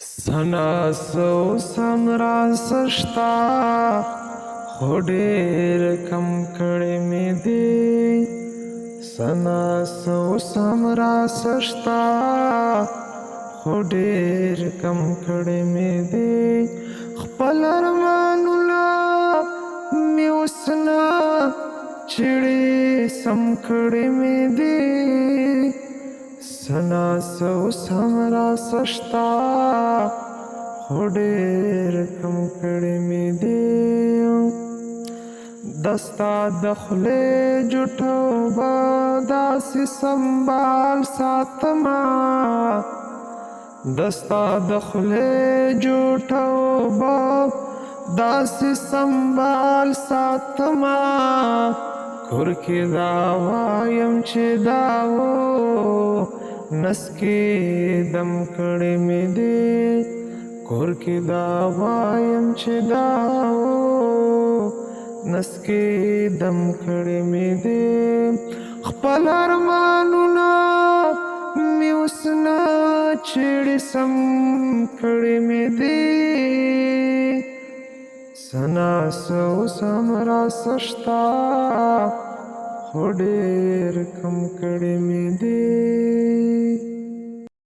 سنا سو سمرا سشتا خو ډېر کم کړی مې دی. سنا سو سمرا سشتا خو ډېر کم کړی مې دی. خپل ارمانونه مې اوس نه چړې سم کړی مې دی. سنا سو سمرا سشتا خو ډېر کم کړی مې دی. دستا د خولې جوټو به داسې سنبال ساتمه. دستا د خولې جوټو به داسې سنبال ساتمه. کور کې دا وایم چې دا و نس کې دم کړی مې دی. کور کې دا وایم چې دا و نس کې دم کړی مې دی. خپل ارمانونه مې اوس نه چړې سم کړی مې دی. سنا سو سمرا سشتا خو ډېر کم کړی مې دی.